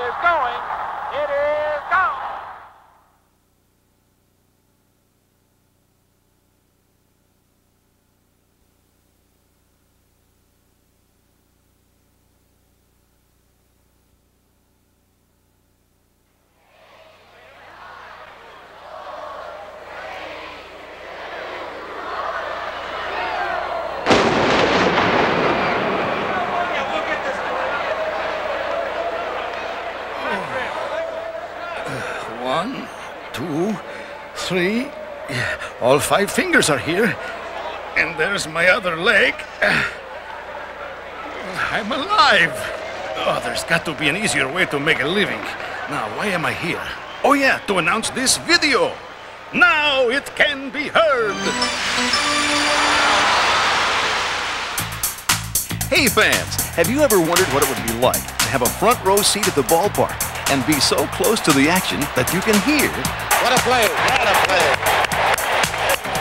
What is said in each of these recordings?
is going. It is gone. One, two, three. All 5 fingers are here. And there's my other leg. I'm alive. Oh, there's got to be an easier way to make a living. Now, why am I here? Oh yeah, to announce this video. Now it can be heard. Hey fans, have you ever wondered what it would be like to have a front row seat at the ballpark and be so close to the action that you can hear What a play! What a play!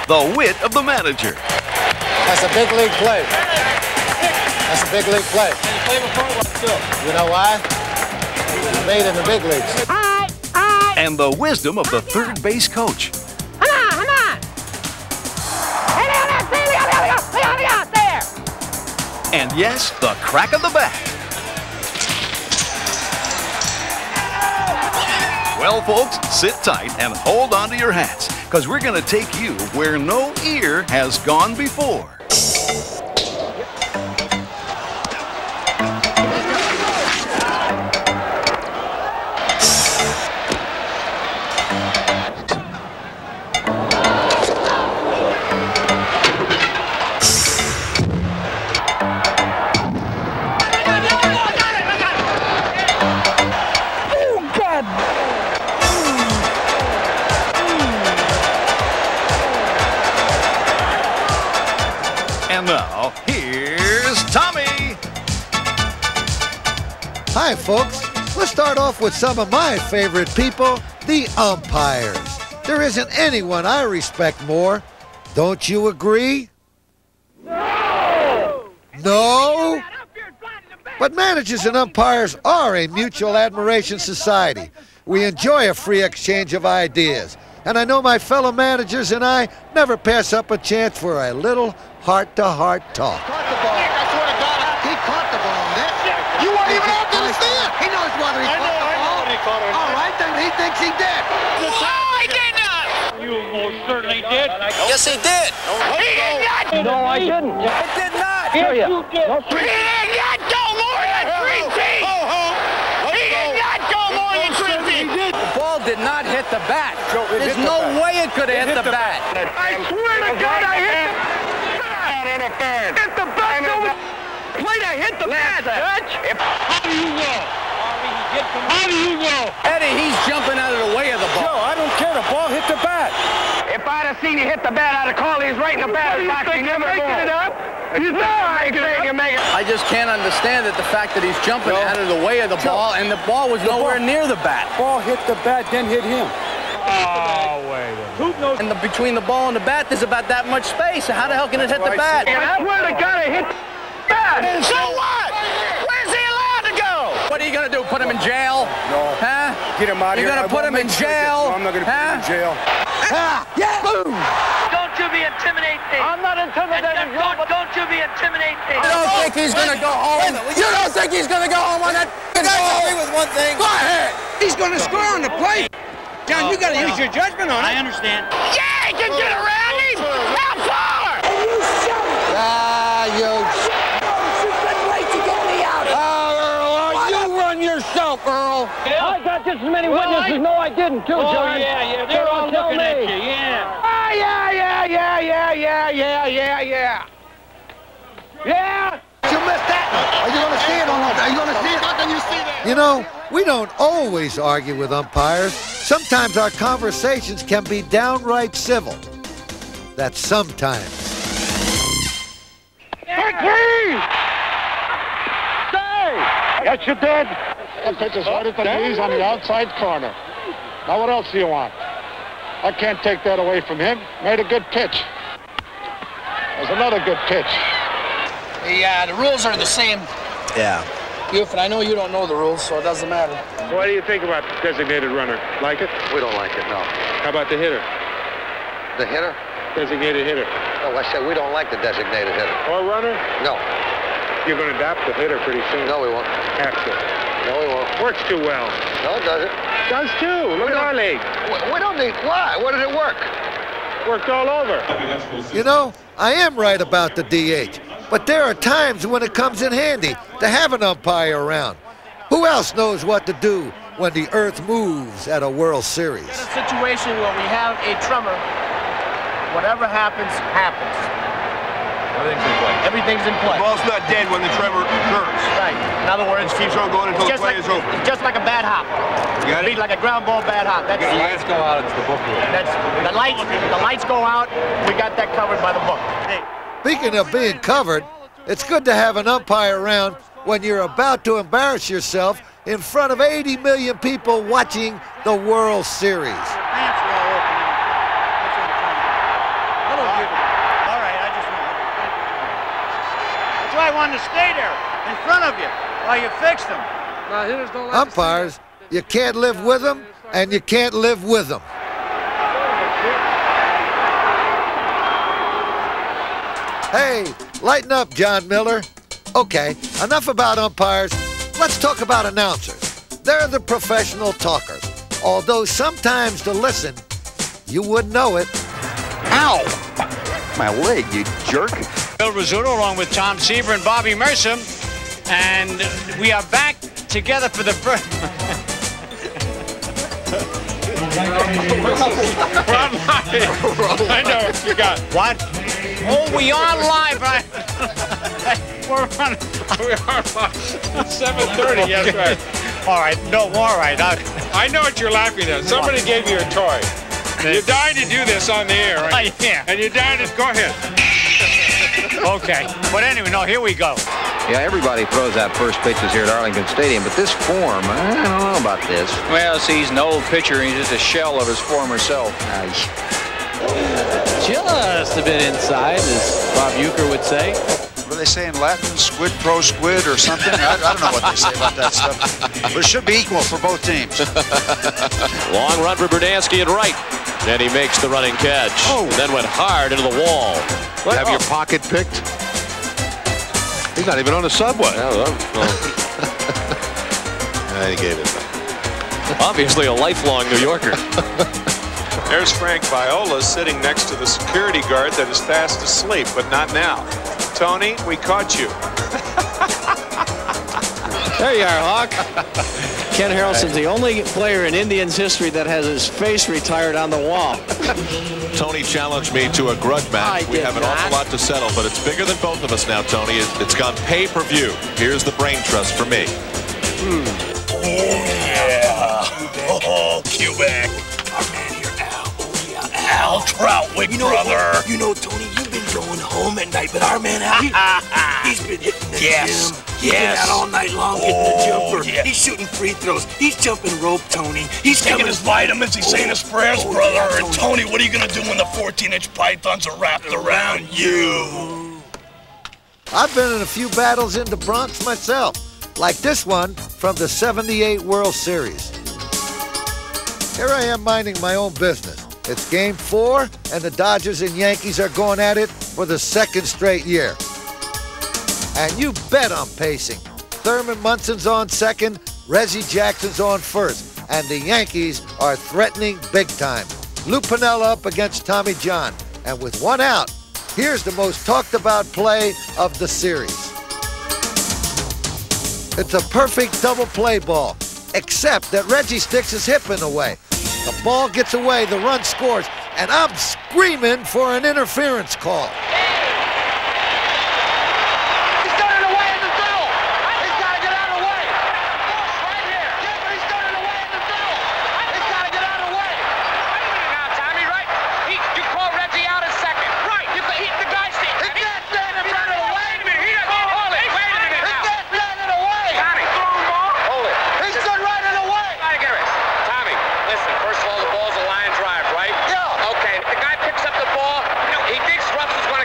the wit of the manager? That's a big league play. That's a big league play. You know why? It's made in the big leagues. And the wisdom of the third base coach. And yes, the crack of the bat. Well, folks, sit tight and hold on to your hats, because we're going to take you where no ear has gone before. And now, here's Tommy. Hi, folks. Let's start off with some of my favorite people, the umpires. There isn't anyone I respect more. Don't you agree? No! No? But managers and umpires are a mutual admiration society. We enjoy a free exchange of ideas. And I know my fellow managers and I never pass up a chance for a little heart-to-heart talk. Caught the ball. I swear to God, he caught the ball. You weren't even out there to see it. He knows whether he caught the ball. All right, then he thinks he did. Oh, he did not! You most certainly did. Yes, he did. He did not! No, I didn't. It did not. Yes, you did. No, He did not go more than 3 feet! He did not go more than 3 feet! The ball did not hit the bat. There's no way it could have hit the bat. I swear to God, I hit the bat! Hit the bat! Play to hit the bat, Judge! How do you know? How do you know? Eddie, he's jumping out of the way of the ball. Joe, I don't care. The ball hit the bat. If I'd have seen you hit the bat, I'd have called he's right in the batter's box. You never making it up? You know I ain't saying you're making it up. I just can't understand that the fact that he's jumping out of the way of the ball, and the ball was nowhere near the bat. Ball hit the bat, then hit him. Oh, wait a minute. And between the ball and the bat, there's about that much space. How the hell can it hit the bat? I swear to God, I hit the bat. So what? Where's he allowed to go? What are you going to do, put him in jail? No. Huh? Get him out of here. You're going to put him in jail? No, I'm not going to put him in jail. Yeah. Boom. Don't you be intimidating. I'm not intimidating. Don't you be intimidating. You don't think he's going to go home? You don't think he's going to go home on that ball? with one thing. Go ahead. He's going to score on the plate. John, you got to use your judgment on it. I understand. Yeah, he can get around him. How far? You run yourself, Earl. I got just as many witnesses. No, I didn't, too, John. Yeah. They're all looking at you, yeah. Oh, yeah. Yeah? You missed that one. Are you going to see it or not? Are you going to see it? How can you see that? You know, we don't always argue with umpires. Sometimes our conversations can be downright civil. That's sometimes. Yes, you did. That pitch is right at the knees on the outside corner. Now, what else do you want? I can't take that away from him. Made a good pitch. There's another good pitch. The rules are the same. Yeah. Buford, I know you don't know the rules, so it doesn't matter. What do you think about designated runner? Like it? We don't like it, no. How about the hitter? The hitter? Designated hitter. No, I said we don't like the designated hitter. Or runner? No. You're going to adapt the hitter pretty soon. No, we won't. Have to. No, we won't. Works too well. No, it doesn't. Does too. Look at our league. We don't need... Why? Where did it work? Worked all over. You know, I am right about the DH, but there are times when it comes in handy to have an umpire around. Who else knows what to do when the earth moves at a World Series? In a situation where we have a tremor, whatever happens, happens. Everything's in play. Everything's in play. The ball's not dead when the tremor occurs. Right. In other words, it keeps on going until the play is over. It's just like a bad hop. You got it? Like a ground ball bad hop. That's, the lights go out, it's the book rule. The lights go out, we got that covered by the book. Hey. Speaking of being covered, it's good to have an umpire around when you're about to embarrass yourself in front of 80 million people watching the World Series. I wanted to stay there in front of you while you fixed them. Umpires, you can't live with them, and you can't live with them. Hey, lighten up, John Miller. Okay, enough about umpires. Let's talk about announcers. They're the professional talkers, although sometimes to listen, you wouldn't know it. Ow! My leg, you jerk. Bill Rizzuto along with Tom Seaver and Bobby Mercer, and we are back together for the first. I know what you got. What? Oh, we are live, right? We are live. 7:30. Yes, right. All right. No, all right. I know what you're laughing at. Somebody gave you a toy. You're dying to do this on the air, right? Yeah. And you're dying to go ahead. Okay. But anyway, no, here we go. Yeah, everybody throws out first pitches here at Arlington Stadium, but this form, I don't know about this. Well, see, he's an old pitcher, and he's just a shell of his former self. Just a bit inside, as Bob Euchre would say. What do they say in Latin? Squid pro squid or something? I don't know what they say about that stuff. But it should be equal for both teams. Long run for Berdansky at right. And he makes the running catch. Oh. Then went hard into the wall. You have your pocket picked? He's not even on the subway. And he gave it back. Obviously a lifelong New Yorker. There's Frank Viola sitting next to the security guard that is fast asleep, but not now. Tony, we caught you. There you are, Hawk. Ken Harrelson's the only player in Indians history that has his face retired on the wall. Tony challenged me to a grudge match. We have an awful lot to settle, but it's bigger than both of us now, Tony. It's gone pay-per-view. Here's the brain trust for me. Oh, yeah. Oh, Quebec. Our man here, Al. Oh, yeah, Al Troutwick, brother. You know, Tony, you've been going home at night, but our man Al, he's been hitting the gym. He's been out all night long hitting the jumper. Yeah. He's shooting free throws. He's jumping rope, Tony. He's taking his vitamins. He's saying his prayers, brother. Yeah, and Tony, what are you going to do when the 14-inch pythons are wrapped around you? I've been in a few battles in the Bronx myself, like this one from the '78 World Series. Here I am minding my own business. It's Game 4, and the Dodgers and Yankees are going at it for the second straight year. And you bet I'm pacing. Thurman Munson's on second, Reggie Jackson's on first, and the Yankees are threatening big time. Lou Piniella up against Tommy John, and with one out, here's the most talked about play of the series. It's a perfect double play ball, except that Reggie sticks his hip in the way. The ball gets away, the run scores, and I'm screaming for an interference call. First of all, the ball's a line drive, right? Yeah. Okay, if the guy picks up the ball, he thinks Russell's going to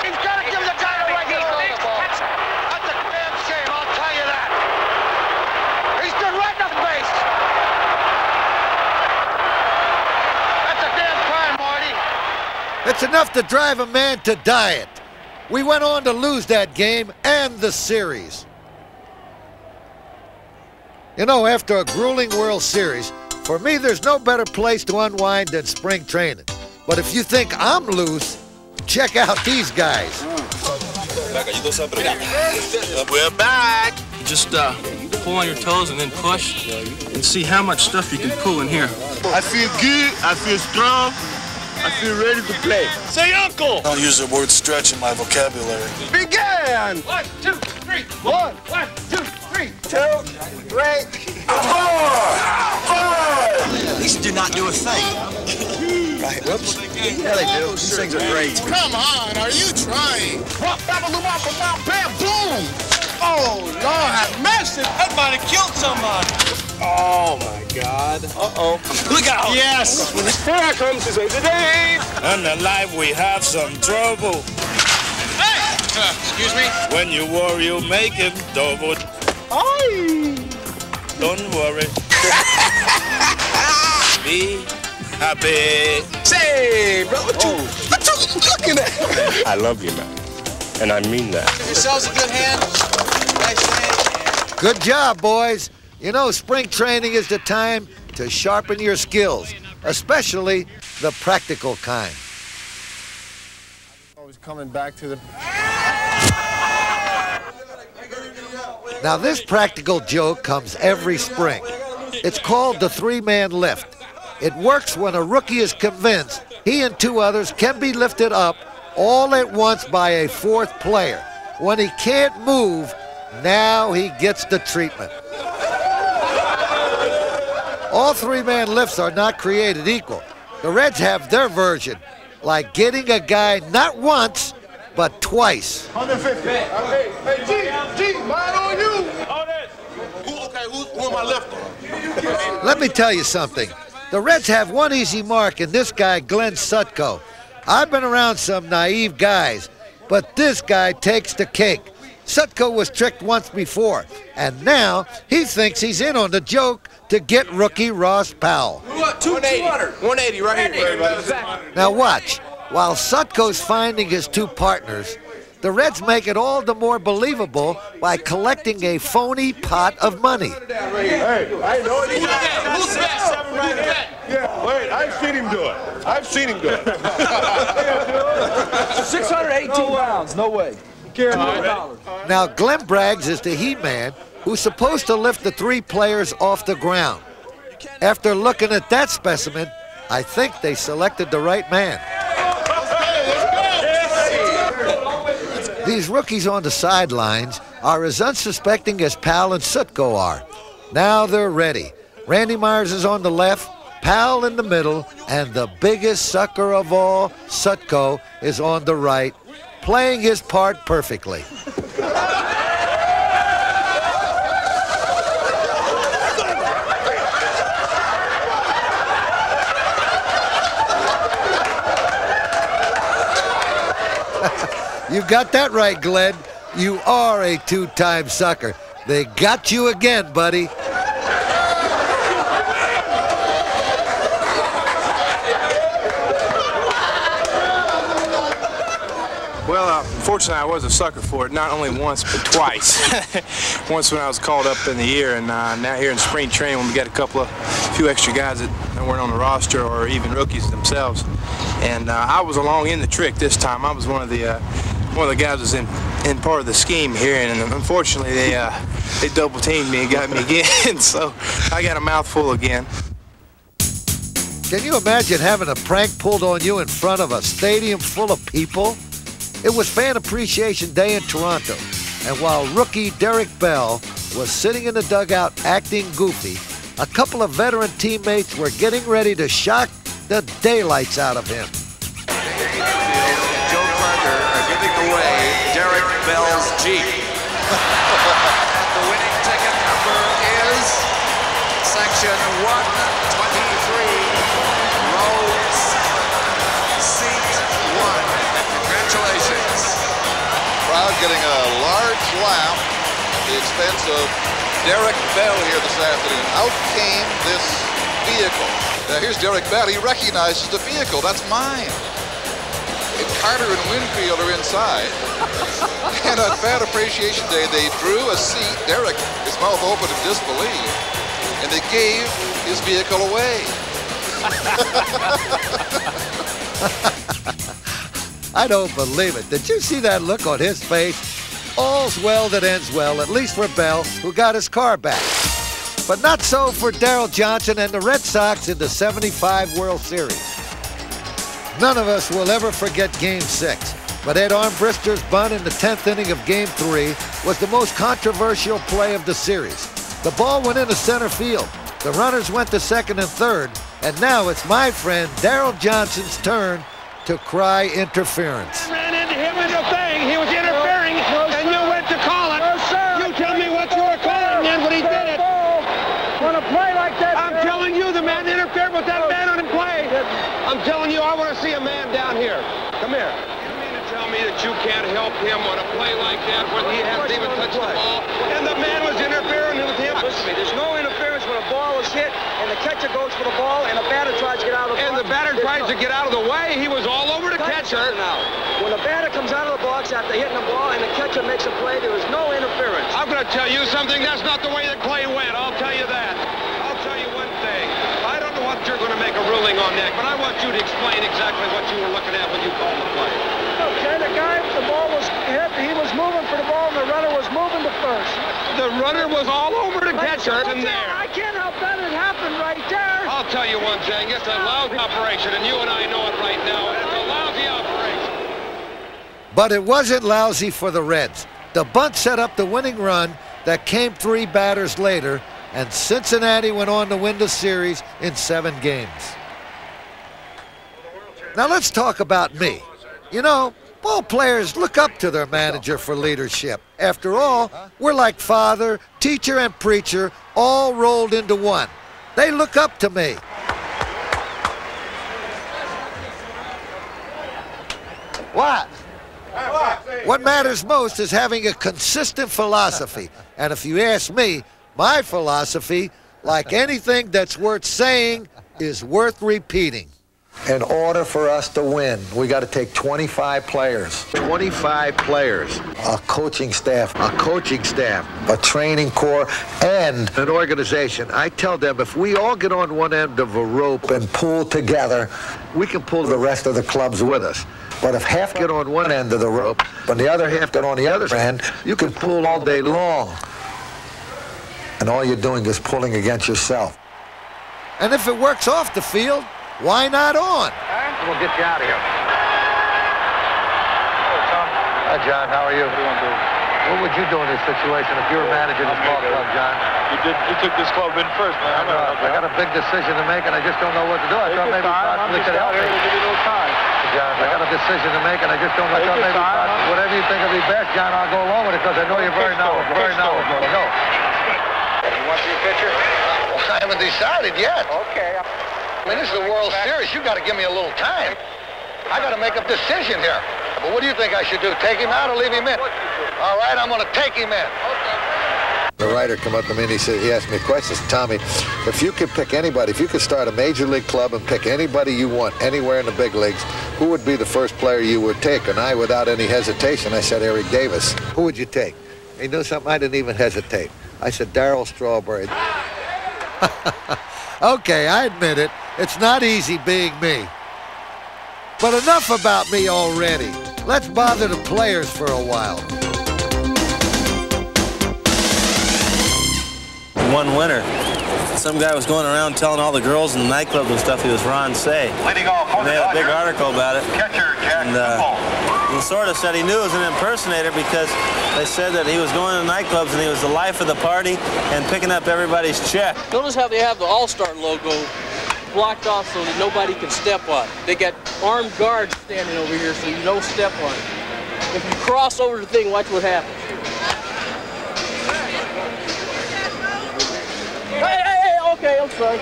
He's got to give the guy the right to throw the ball. That's a damn shame, I'll tell you that. He stood right in the face. That's a damn crime, Marty. It's enough to drive a man to diet. We went on to lose that game and the series. You know, after a grueling World Series, for me, there's no better place to unwind than spring training. But if you think I'm loose, check out these guys. We're back. Just pull on your toes and then push and see how much stuff you can pull in here. I feel good. I feel strong. I feel ready to play. Say uncle! I don't use the word stretch in my vocabulary. Begin! 1, 2, 3. 1, 2, 3. 2, 3, 4. These do not do a thing. Right. Whoops. Yeah, they do. These things are great. Come on, are you trying? Bam, boom! Oh, Lord have mercy. That might have killed somebody. Oh, my God. Uh-oh. Look out! Yes! Here comes his way today. On the life we have some trouble. Hey! Excuse me? When you worry, you make him double. Aye. Don't worry. Be happy. Say, bro, what you looking at? I love you, man. And I mean that. Yourselves a good hand. Nice hand. Good job, boys. You know, spring training is the time to sharpen your skills, especially the practical kind. Always coming back to the... Now, this practical joke comes every spring. It's called the three-man lift. It works when a rookie is convinced he and two others can be lifted up all at once by a fourth player. When he can't move, now he gets the treatment. All three-man lifts are not created equal. The Reds have their version, like getting a guy not once, but twice. 150. Hey, G, mine on you. Who am I lifting? Let me tell you something. The Reds have one easy mark in this guy, Glenn Sutko. I've been around some naive guys, but this guy takes the cake. Sutko was tricked once before, and now he thinks he's in on the joke to get rookie Ross Powell. 180. 180 right here. Now watch. While Sutko's finding his two partners, the Reds make it all the more believable by collecting a phony pot of money. Hey, I know it. Who's that? Yeah, wait, I've seen him do it. I've seen him do it. 618 pounds, no way. Now, Glenn Braggs is the He-Man who's supposed to lift the three players off the ground. After looking at that specimen, I think they selected the right man. These rookies on the sidelines are as unsuspecting as Powell and Sutko are. Now they're ready. Randy Myers is on the left, Powell in the middle, and the biggest sucker of all, Sutko, is on the right, playing his part perfectly. You got that right, Glenn. You are a two-time sucker. They got you again, buddy. Well, unfortunately, I was a sucker for it, not only once, but twice. Once when I was called up in the year, and now here in spring training when we got a few extra guys that weren't on the roster or even rookies themselves. And I was along in the trick this time. I was one of the guys that was in part of the scheme here, and unfortunately they double teamed me and got me again. So I got a mouthful again. Can you imagine having a prank pulled on you in front of a stadium full of people? It was Fan Appreciation Day in Toronto, and while rookie Derek Bell was sitting in the dugout acting goofy, a couple of veteran teammates were getting ready to shock the daylights out of him. Joe Carter are giving away Derek Bell's Jeep. The winning ticket number is section 123, row seat 1. Congratulations. getting a large laugh at the expense of Derek Bell here this afternoon. Out came this vehicle. Now here's Derek Bell. He recognizes the vehicle. That's mine. And Carter and Winfield are inside. And on Fan Appreciation Day, they drew a seat. Derek, his mouth open in disbelief. And they gave his vehicle away. I don't believe it. Did you see that look on his face? All's well that ends well, at least for Bell, who got his car back. But not so for Darrell Johnson and the Red Sox in the '75 World Series. None of us will ever forget Game 6, but Ed Armbrister's bunt in the 10th inning of Game 3 was the most controversial play of the series. The ball went into center field. The runners went to second and third, and now it's my friend Darrell Johnson's turn to cry interference. Ran into him in the thing. He was interfering, and you went to call it. You tell me what you were calling, man, but he did it. On a play like that, I'm telling you, the man interfered with that man on the play. I'm telling you, I want to see a man down here. Come here. You mean to tell me that you can't help him on a play like that when he hasn't even touched the ball, and the man was interfering with him? Listen to me, there's no interference when a ball is hit, and the catcher goes for the ball, and the batter tries to get out of the box. And the batter tries to get out of the way. He was all over the catcher. Now, when the batter comes out of the box after hitting the ball, and the catcher makes a play, there is no interference. I'm going to tell you something. That's not the way the play went. I'll tell you that. I'll tell you one thing. I don't know what you're going to make a ruling on that, but I want you to explain exactly what you were looking at when you called the play. Okay, the ball was hit. He was moving for the ball, and the runner was moving to first. The runner was all over the catcher in there. I can't help that. It happened right there. I'll tell you one thing. It's a lousy operation, and you and I know it right now. It's a lousy operation. But it wasn't lousy for the Reds. The bunt set up the winning run that came 3 batters later, and Cincinnati went on to win the series in 7 games. Now let's talk about me. You know, ball players look up to their manager for leadership. After all, we're like father, teacher, and preacher all rolled into one. They look up to me. What? What matters most is having a consistent philosophy. And if you ask me, my philosophy, like anything that's worth saying, is worth repeating. In order for us to win, we got to take 25 players. 25 players. A coaching staff. A coaching staff. A training corps and an organization. I tell them if we all get on one end of a rope and pull together, we can pull the rest of the clubs with us. But if half get on one end of the rope and the other half get on the other end, you can pull all day long. And all you're doing is pulling against yourself. And if it works off the field, why not on? We'll get you out of here. Hello, Tom. Hi, John. How are you? What do you want to do? What would you do in this situation if you were managing this ball club, John? You took this club in first, man. I got a big decision to make, and I just don't know what to do. I thought maybe possibly could help me. Give you a little time. John, I got a decision to make, and I just don't know. I thought maybe whatever you think will be best, John, I'll go along with it because I know you're very knowledgeable. No. You want your pitcher? I haven't decided yet. Okay. I mean, this is the World Series. You got to give me a little time. I got to make a decision here. But what do you think I should do? Take him out or leave him in? All right, I'm going to take him in. The writer come up to me and he asked me questions. Tommy, if you could pick anybody, if you could start a major league club and pick anybody you want anywhere in the big leagues, who would be the first player you would take? And I, without any hesitation, I said Eric Davis. Who would you take? And you know something? I didn't even hesitate. I said Darryl Strawberry. Okay, I admit it. It's not easy being me. But enough about me already. Let's bother the players for a while. One winter, some guy was going around telling all the girls in the nightclubs and stuff he was Ron Say. Leading off for they had a big article about it. Catcher Jack and Lasorda said he knew it was an impersonator because they said that he was going to nightclubs and he was the life of the party and picking up everybody's check. Notice how they have the All-Star logo blocked off so that nobody can step on it. They got armed guards standing over here so you don't step on it. If you cross over the thing, watch what happens. Hey, okay, I'm sorry.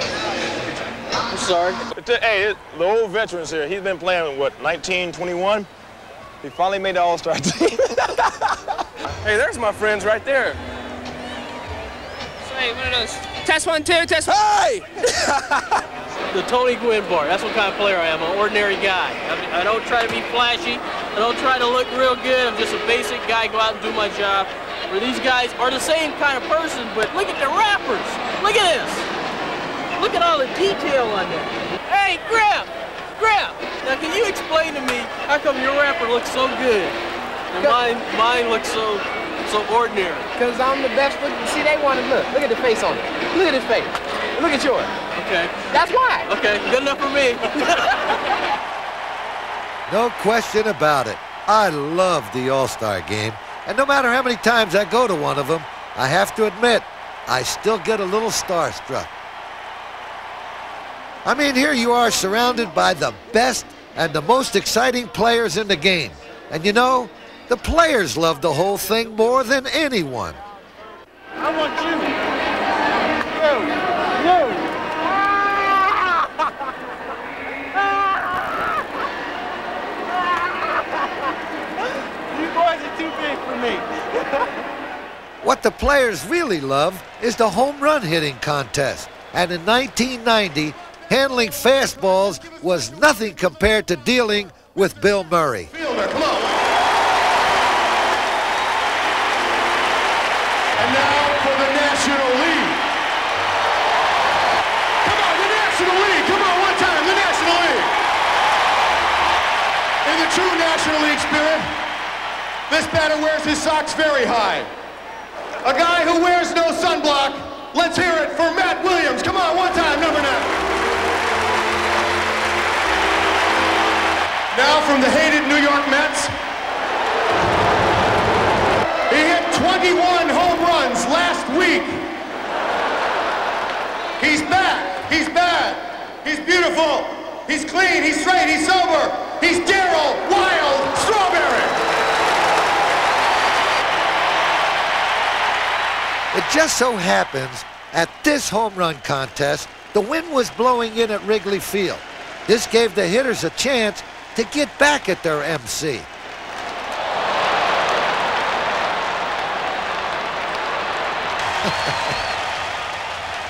I'm sorry. Hey, the old veterans here, he's been playing, what, 1921? He finally made the All-Star team. Hey, there's my friends right there. Hey, one of those. Test 1, 2, test 1. Hey! The Tony Gwynn bar. That's what kind of player I am. I'm an ordinary guy. I don't try to be flashy. I don't try to look real good. I'm just a basic guy. Go out and do my job. Where these guys are the same kind of person, but look at the wrappers. Look at this. Look at all the detail on that. Hey, Griff! Now, can you explain to me how come your wrapper looks so good and mine looks so ordinary? Because I'm the best looking. See, they want to look at the face on it. Look at his face. Look at yours. Okay. That's why. Okay, good enough for me. No question about it. I love the All-Star game. And no matter how many times I go to one of them, I have to admit, I still get a little starstruck. I mean, here you are surrounded by the best and the most exciting players in the game. And you know, the players love the whole thing more than anyone. I want you. You boys are too big for me. What the players really love is the home run hitting contest. And in 1990, handling fastballs was nothing compared to dealing with Bill Murray. Fielder, come on. And now for the National League. Come on, the National League. Come on, one time, the National League. In the true National League spirit, this batter wears his socks very high. A guy who wears no sunblock. Let's hear it for Matt Williams. Come on, one time, number 9. Now from the hated New York Mets, he hit 21 home runs last week. He's back, he's bad, he's beautiful, he's clean, he's straight, he's sober, he's Darryl Wild Strawberry. It just so happens, at this home run contest, the wind was blowing in at Wrigley Field. This gave the hitters a chance to get back at their MC.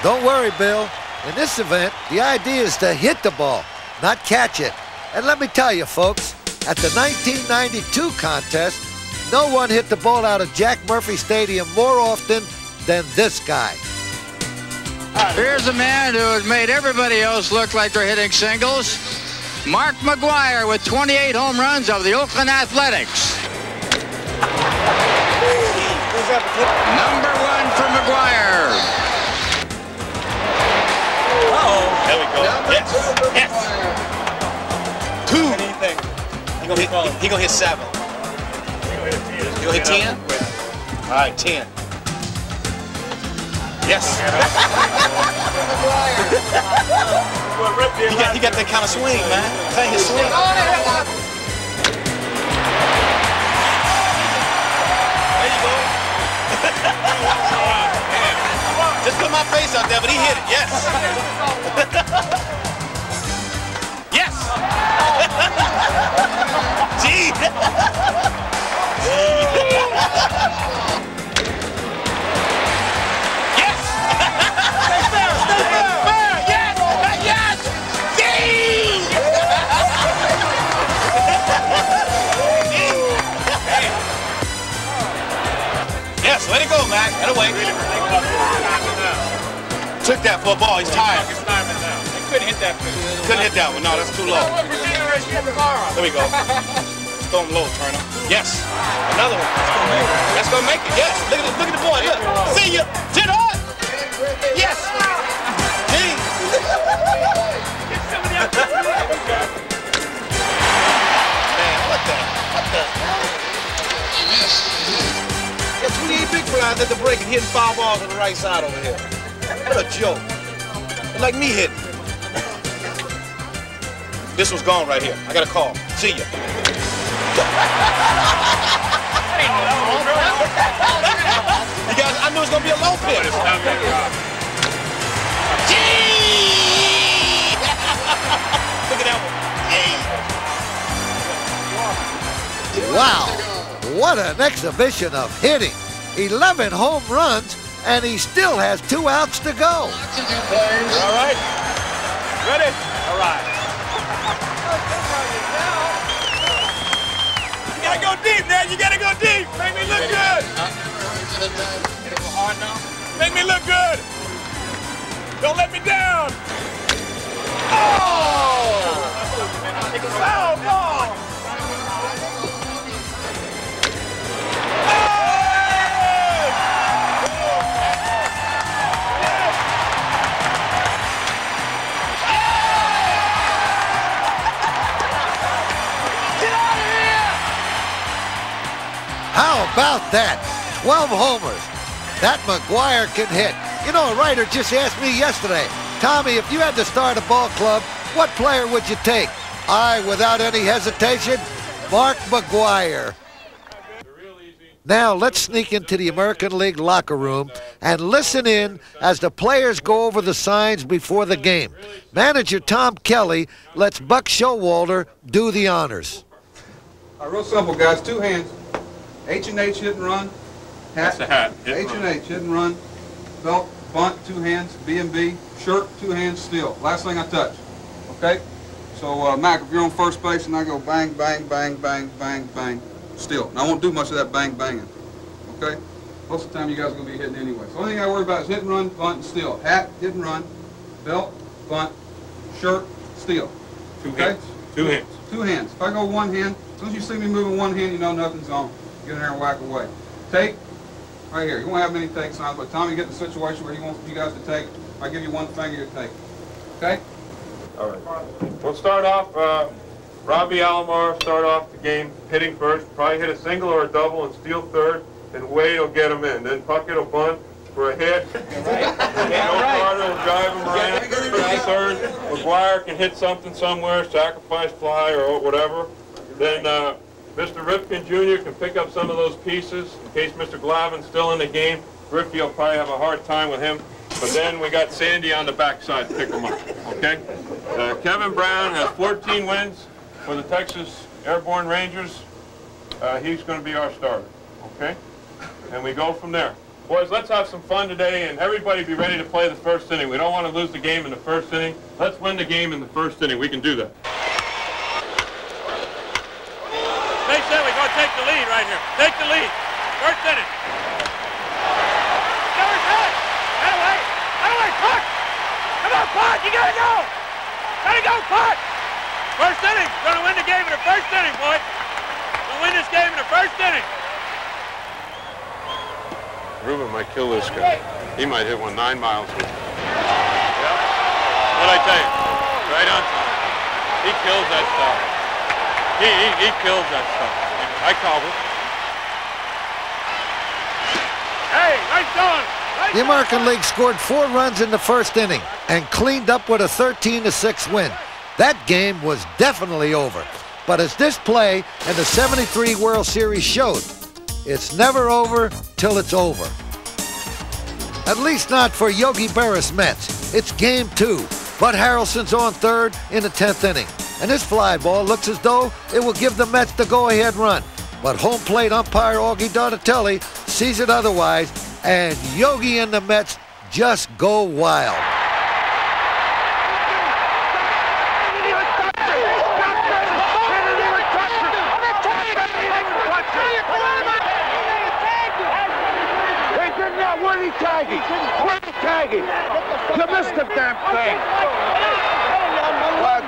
Don't worry, Bill. In this event, the idea is to hit the ball, not catch it. And let me tell you, folks, at the 1992 contest, no one hit the ball out of Jack Murphy Stadium more often than this guy. Here's a man who has made everybody else look like they're hitting singles. Mark McGwire with 28 home runs of the Oakland Athletics. Number 1 for McGwire. Uh-oh. There we go. Yes. Yes. 2. What do you think? He gonna hit 7. You gonna hit 10? All right, 10. Yes. he got that kind of swing, man. That his swing. There you go. Just put my face out there, but he hit it. Yes. Yes. Gee. Yes, let it go, Mac. Get away. Took that for a ball. He's tired. Couldn't hit that. Couldn't hit that one. No, that's too low. There we go. Throw him low, Turner. Yes. Another one. That's gonna make it. Yes. Look at the boy. Look. See ya. Get on. Yes. Gee. Man, what the? Yeah, 28 big flies at the break and hitting foul balls on the right side over here. What a joke. Like me hitting. This one's gone right here. I got a call. See ya. You guys, I knew it was gonna be a low pitch. Look at that one. Wow, what an exhibition of hitting. 11 home runs, and he still has 2 outs to go. All right? Ready? All right. You gotta go deep, man. You gotta go deep. Make me look good. Make me look good. Don't let me down. Oh! Foul ball. How about that? 12 homers. That McGuire can hit. You know, a writer just asked me yesterday, Tommy, if you had to start a ball club, what player would you take? I, without any hesitation, Mark McGuire. Now let's sneak into the American League locker room and listen in as the players go over the signs before the game. Manager Tom Kelly lets Buck Showalter do the honors. Real simple, guys. 2 hands. H and H, hit and run. Hat. That's the hat. H and H, hit and run. Belt, bunt, 2 hands. B and B. Shirt, 2 hands, steal. Last thing I touch. Okay? So, Mac, if you're on first base and I go bang, bang, bang, bang, bang, bang, steal. And I won't do much of that bang, banging. Okay? Most of the time you guys are going to be hitting anyway. So the only thing I worry about is hit and run, bunt, and steal. Hat, hit and run. Belt, bunt, shirt, steal. 2 okay? hands. 2 hands. 2 hands. If I go 1 hand, as soon as you see me moving 1 hand, you know nothing's on. Get in there and whack away. Take, right here. You won't have many takes on it, but Tommy, get in a situation where he wants you guys to take. I give you 1 finger to take. Okay? All right. We'll start off, Robbie Alomar start off the game hitting first. Probably hit a single or a double and steal third. Then Wade will get him in. Then Puckett will bunt for a hit. Joe Carter will drive him around for the third. McGuire can hit something somewhere, sacrifice fly or whatever. Then Mr. Ripken Jr. can pick up some of those pieces in case Mr. Glavin's still in the game. Griffey will probably have a hard time with him. But then we got Sandy on the backside to pick him up, okay? Kevin Brown has 14 wins for the Texas Airborne Rangers. He's going to be our starter, okay? And we go from there. Boys, let's have some fun today, and everybody be ready to play the first inning. We don't want to lose the game in the first inning. Let's win the game in the first inning. We can do that. They said we're going to take the lead right here. Take the lead. First inning. Puck! Come on, Puck! You gotta go! Gotta go, Puck! First inning. Gonna win the game in the first inning, boy. Gonna win this game in the first inning. Ruben might kill this guy. He might hit one 9 miles. Yeah. What'd I tell you? Right on time. He kills that stuff. He kills that stuff. I called it. Hey, nice going. The American League scored 4 runs in the first inning and cleaned up with a 13-6 win. That game was definitely over. But as this play in the '73 World Series showed, it's never over till it's over. At least not for Yogi Berra's Mets. It's game 2. Bud Harrelson's on third in the 10th inning. And this fly ball looks as though it will give the Mets the go-ahead run. But home plate umpire Augie Donatelli sees it otherwise, and Yogi and the Mets just go wild. Where'd he tag him? Where'd he tag him? You missed the damn thing.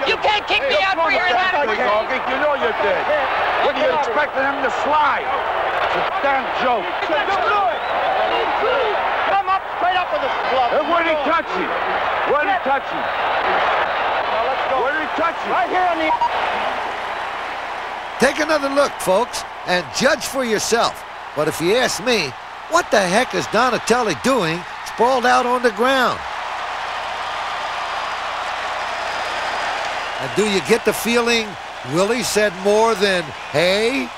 You can't kick me out for your inadequacy. You know you did. When you expected him to slide. It's a damn joke. Come up, straight up with the glove. Hey, where'd he touch him? Where'd he touch him? Where'd he touch him? Right here on the... Take another look, folks, and judge for yourself. But if you ask me, what the heck is Donatelli doing sprawled out on the ground? And do you get the feeling Willie said more than, hey?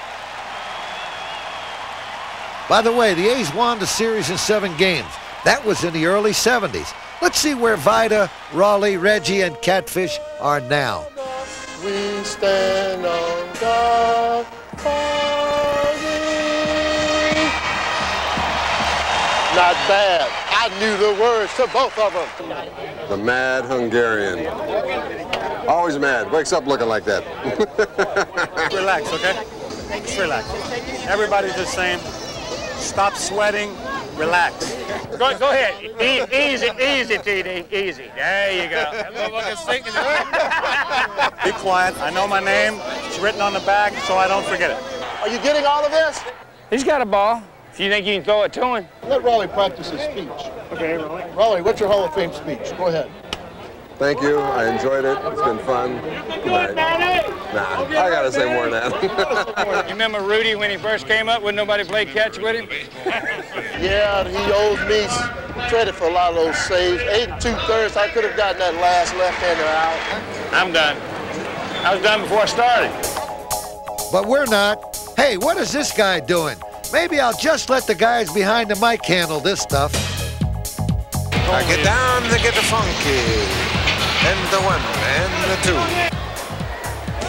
By the way, the A's won the series in 7 games. That was in the early 70s. Let's see where Vida, Raleigh, Reggie, and Catfish are now. We stand on God. Not bad. I knew the words to both of them. The mad Hungarian. Always mad. Wakes up looking like that. Relax, okay? Just relax. Everybody's the same. Stop sweating. Relax. Go ahead. Easy, TD. Easy. There you go. Be quiet. I know my name. It's written on the back, so I don't forget it. Are you getting all of this? He's got a ball. If you think you can throw it to him. Let Raleigh practice his speech. Okay, Raleigh. Raleigh, what's your Hall of Fame speech? Go ahead. Thank you. I enjoyed it. It's been fun. Good night. Nah, I gotta say more than that. You remember Rudy when he first came up when nobody played catch with him? Yeah, he owes me credit for a lot of those saves. 8 2/3, I could have gotten that last left-hander out. I'm done. I was done before I started. But we're not. Hey, what is this guy doing? Maybe I'll just let the guys behind the mic handle this stuff. I get down to get the funky. And the 1 and the 2.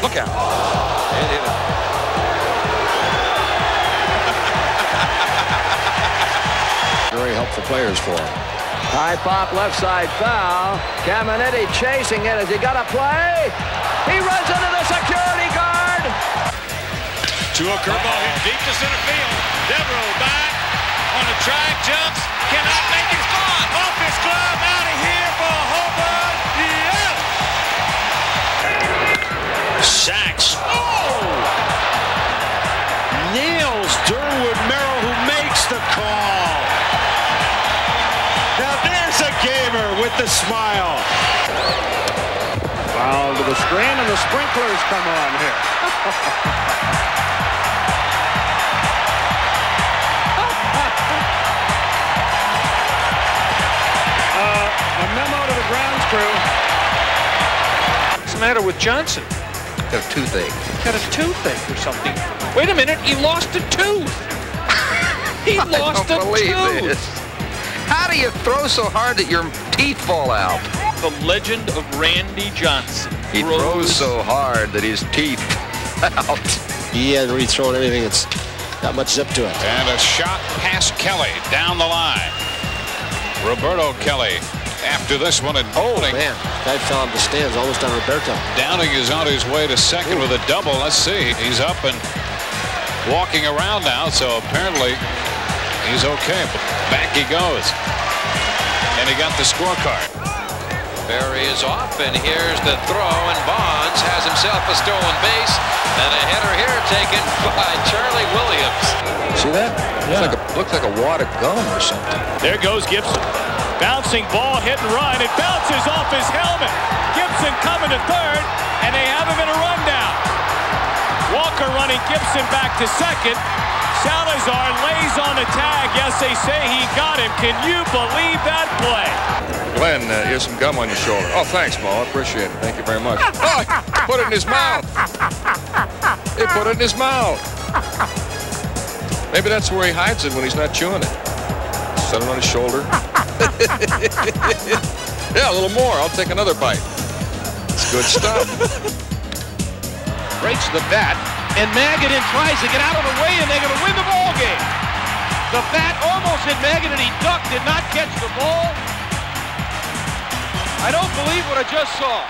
Look out. Very helpful players for him. High pop left side foul. Caminetti chasing it. Has he got a play? He runs into the security guard. To a curveball hit deep to center field. Devereaux back on a track, jumps, cannot make it. Off his glove, out of here for a home run. Yes! Sacks. Oh! Nails Durwood Merrill, who makes the call. Now there's a gamer with the smile. Foul to the screen, and the sprinklers come on here. A memo to the grounds crew. What's the matter with Johnson? Got a toothache. Got a toothache or something. Wait a minute, he lost a tooth. He lost a tooth. This. How do you throw so hard that your teeth fall out? The legend of Randy Johnson. He throws so hard that his teeth out. He hasn't really thrown anything that's got much zip to it. And a shot past Kelly down the line. Roberto Kelly after this one. Oh, man. Guy fell in the stands almost on Roberto. Downing is on his way to second with a double. Let's see. He's up and walking around now, so apparently he's okay. But back he goes. And he got the scorecard. Barry is off, and here's the throw, and Bonds has himself a stolen base, and a header here taken by Charlie Williams. See that? Yeah. Looks like a wad of gum or something. There goes Gibson. Bouncing ball, hit and run. It bounces off his helmet. Gibson coming to third, and they have him in a rundown. Walker running Gibson back to second. Salazar lays on the tag. Yes, they say he got him. Can you believe that play? Glenn, here's some gum on your shoulder. Oh, thanks, Mo. I appreciate it. Thank you very much. Oh, put it in his mouth. He put it in his mouth. Maybe that's where he hides it when he's not chewing it. Set it on his shoulder. Yeah, a little more. I'll take another bite. It's good stuff. Breaks the bat, and Magadan tries to get out of the way, and they're going to win the ball game. The bat almost hit Magadan. He ducked, did not catch the ball. I don't believe what I just saw.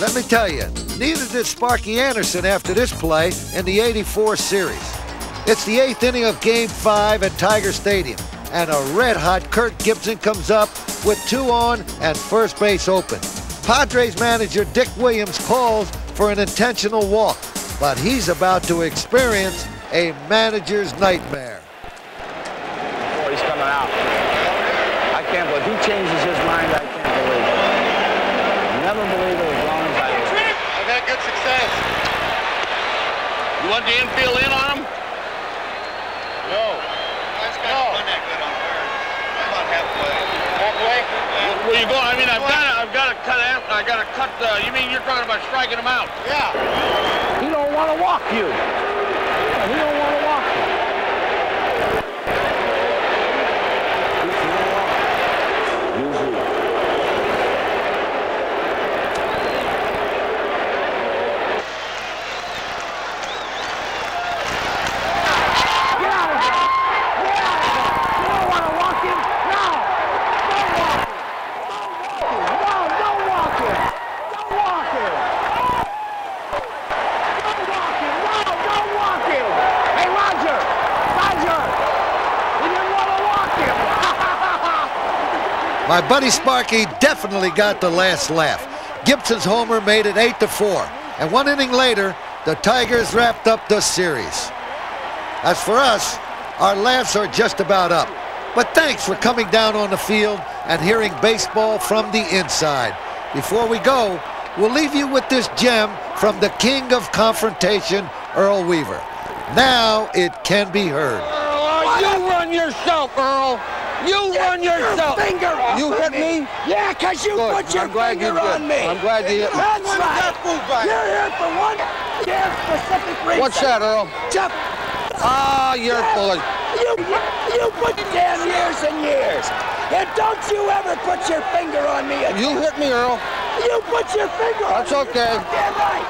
Let me tell you, neither did Sparky Anderson after this play in the '84 series. It's the 8th inning of Game 5 at Tiger Stadium, and a red-hot Kirk Gibson comes up with 2 on and first base open. Padres manager Dick Williams calls for an intentional walk, but he's about to experience a manager's nightmare. Oh, he's coming out. I can't believe he changes his mind. I can't believe it. Never believe it as long as I live. I've had good success. You want the infield in on him? No. That's got to run that good on third. About halfway. Halfway? Where you going? I mean, I've got to cut out. I got to cut the. You mean you're talking about striking him out? Yeah. He don't want to walk you. He don't want to walk you. My buddy Sparky definitely got the last laugh. Gibson's homer made it 8-4. And 1 inning later, the Tigers wrapped up the series. As for us, our laughs are just about up. But thanks for coming down on the field and hearing baseball from the inside. Before we go, we'll leave you with this gem from the king of confrontation, Earl Weaver. Now it can be heard. You run yourself, Earl. You run yourself. Your finger off you hit me? Yeah, because you Good. put your finger on me. I'm glad you hit me. That's right. You're here for one damn specific reason. What's that, Earl? Just you're full of... You put damn years and years. And don't you ever put your finger on me again. You hit me, Earl. You put your finger on me. That's okay. Damn right.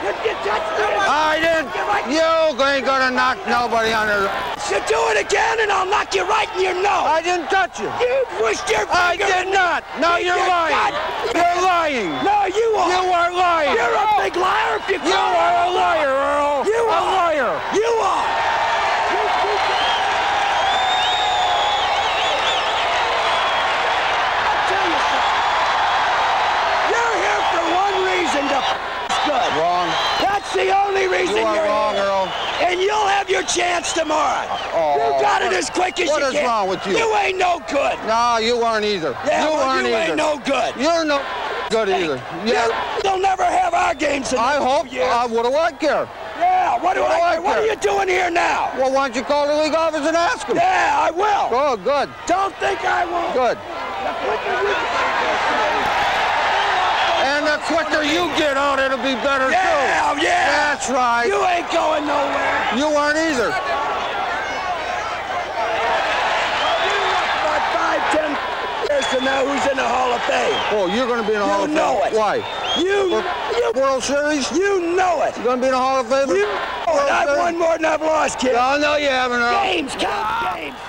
You touched me. I didn't. You ain't gonna knock nobody on her. You do it again and I'll knock you right in your nose. I didn't touch you. You pushed your finger. I did not. No, you're lying. You're lying. No, you are. You are lying. You're a big liar if you You are a liar, Earl. You a are. liar. You are. Good. Wrong. That's the only reason you're wrong, here. Earl. And you'll have your chance tomorrow. Oh, you got it as quick as you can. What is wrong with you? You ain't no good. No, you aren't either. Yeah, you well, aren't you either. ain't no good. You're no good either. Yeah. You'll never have our games. I hope. What do I care? Yeah. What do I care? What are you doing here now? Well, why don't you call the league office and ask them? Yeah, I will. Oh, good. Don't think I won't. Good. And the quicker you get out, it'll be better too. Yeah. That's right. You ain't going nowhere. You aren't either. About 5, 10 years from now, who's in the Hall of Fame? Oh, you're going to be in the Hall of Fame. You know it. Why? You World Series? You know it. You're going to be in the Hall of Fame? You know it. I've won more than I've lost, kid. No, no, you haven't. Games, count games.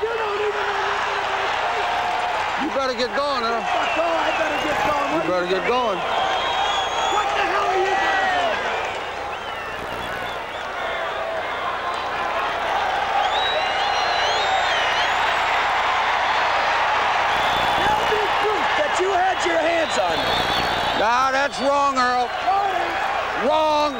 You don't even know. You better get going, huh? I better get going. You better get going. What the hell are you doing? Tell me proof that you had your hands on me. Nah, that's wrong, Earl. Wrong.